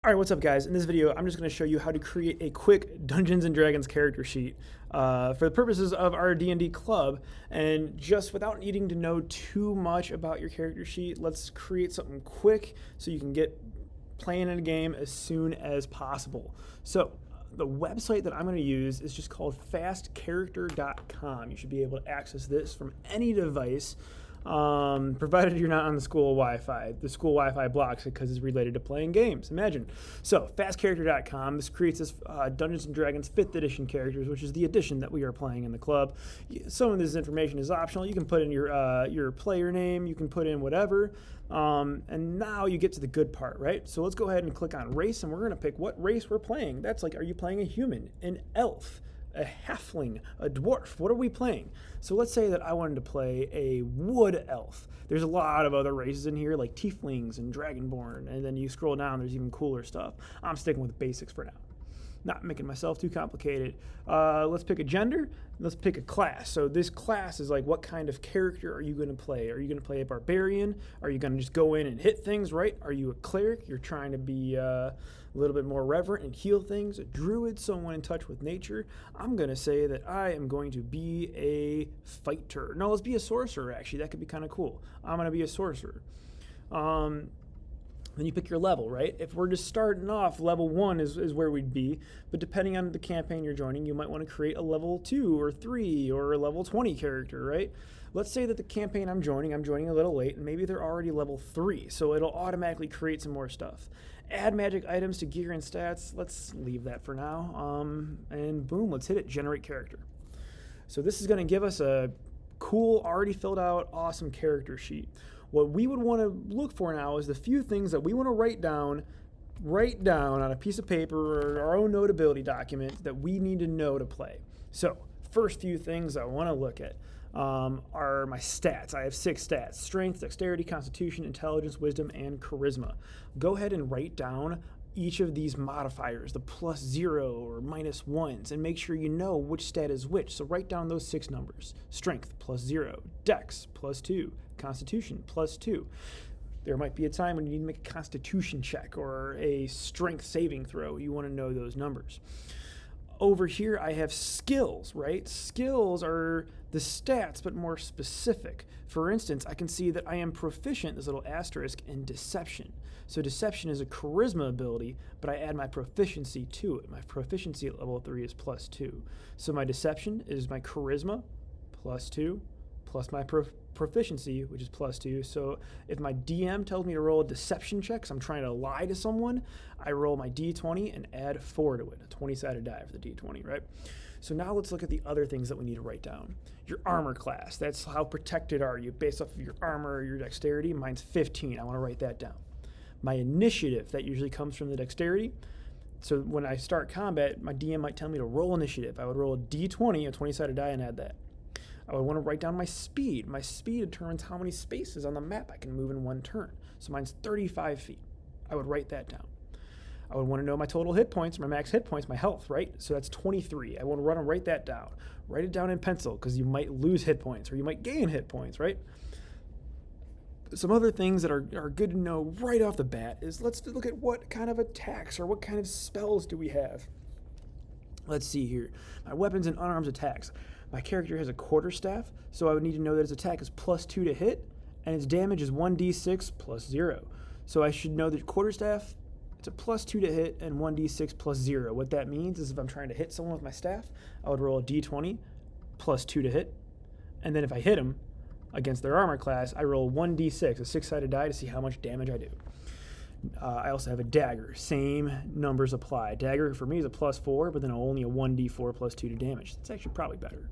Alright, what's up guys? In this video, I'm just going to show you how to create a quick Dungeons & Dragons character sheet for the purposes of our D&D Club. And just without needing to know too much about your character sheet, let's create something quick so you can get playing in a game as soon as possible. So, the website that I'm going to use is just called fastcharacter.com. You should be able to access this from any device, provided you're not on the school Wi-Fi. The school Wi-Fi blocks it because it's related to playing games. Imagine. So, fastcharacter.com. This creates this Dungeons & Dragons 5th edition characters, which is the edition that we are playing in the club. Some of this information is optional. You can put in your player name. You can put in whatever. And now you get to the good part, right? So let's go ahead and click on race, and we're going to pick what race we're playing. That's like, are you playing a human, an elf, a halfling, a dwarf? What are we playing? So let's say that I wanted to play a wood elf. There's a lot of other races in here, like tieflings and dragonborn, and then you scroll down, there's even cooler stuff. I'm sticking with basics for now. Not making myself too complicated. Let's pick a gender. Let's pick a class. So this class is like, what kind of character are you going to play? Are you going to play a barbarian? Are you going to just go in and hit things, right? Are you a cleric? You're trying to be a little bit more reverent and heal things. A druid, someone in touch with nature. I'm going to say that I am going to be a fighter. No, let's be a sorcerer, actually. That could be kind of cool. I'm going to be a sorcerer. Then you pick your level, right? If we're just starting off, level 1 is where we'd be. But depending on the campaign you're joining, you might want to create a level 2 or 3 or a level 20 character, right? Let's say that the campaign I'm joining a little late, and maybe they're already level 3, so it'll automatically create some more stuff. Add magic items to gear and stats. Let's leave that for now. And boom, let's hit it, generate character. So this is going to give us a cool, already filled out, awesome character sheet. What we would want to look for now is the few things that we want to write down on a piece of paper or our own notability document that we need to know to play. So, first few things I want to look at are my stats. I have 6 stats: strength, dexterity, constitution, intelligence, wisdom, and charisma. Go ahead and write down each of these modifiers, the +0 or -1s, and make sure you know which stat is which. So write down those 6 numbers. Strength +0, dex +2, constitution +2. There might be a time when you need to make a constitution check or a strength saving throw. You want to know those numbers. Over here I have skills, right? Skills are the stats, but more specific. For instance, I can see that I am proficient, this little asterisk, in deception. So deception is a charisma ability, but I add my proficiency to it. My proficiency at level 3 is +2. So my deception is my charisma +2 plus my proficiency, which is +2. So if my DM tells me to roll a deception check, so I'm trying to lie to someone, I roll my d20 and add 4 to it, a 20-sided die for the d20, right? So now let's look at the other things that we need to write down. Your armor class, that's how protected are you based off of your armor or your dexterity. Mine's 15, I want to write that down. My initiative, that usually comes from the dexterity. So when I start combat, my DM might tell me to roll initiative. I would roll a d20, a 20-sided die, and add that. I would want to write down my speed. My speed determines how many spaces on the map I can move in one turn. So mine's 35 feet. I would write that down. I would want to know my total hit points, my max hit points, my health, right? So that's 23. I want to write that down. Write it down in pencil because you might lose hit points or you might gain hit points, right? Some other things that are good to know right off the bat is let's look at what kind of attacks or what kind of spells do we have. Let's see here. My weapons and unarmed attacks. My character has a quarterstaff, so I would need to know that its attack is +2 to hit, and its damage is 1d6 +0. So I should know that quarterstaff, it's a +2 to hit and 1d6 +0. What that means is if I'm trying to hit someone with my staff, I would roll a d20 +2 to hit, and then if I hit them against their armor class, I roll 1d6, a 6-sided die, to see how much damage I do. I also have a dagger. Same numbers apply. Dagger for me is a +4, but then only a 1d4 +2 to damage. It's actually probably better.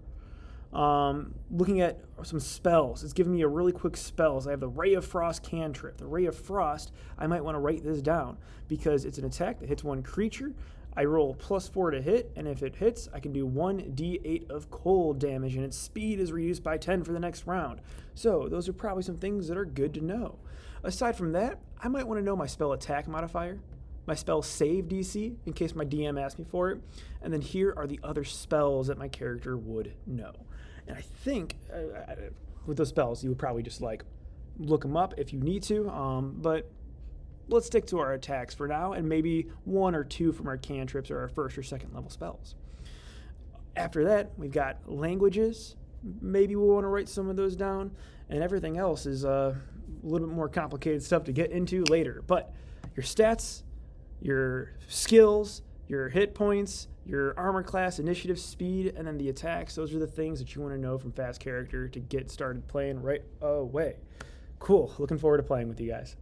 Looking at some spells, it's giving me a really quick spells. I have the Ray of Frost cantrip. The Ray of Frost, I might want to write this down because it's an attack that hits one creature. I roll +4 to hit, and if it hits, I can do 1d8 of cold damage, and its speed is reduced by 10 for the next round. So those are probably some things that are good to know. Aside from that, I might want to know my spell attack modifier, my spell save DC, in case my DM asks me for it, and then here are the other spells that my character would know. And I think with those spells, you would probably just like look them up if you need to, but let's stick to our attacks for now, and maybe 1 or 2 from our cantrips or our 1st or 2nd level spells. After that, we've got languages. Maybe we want to write some of those down, and everything else is a little bit more complicated stuff to get into later. But your stats, your skills, your hit points, your armor class, initiative, speed, and then the attacks, those are the things that you want to know from fast character to get started playing right away. Cool. Looking forward to playing with you guys.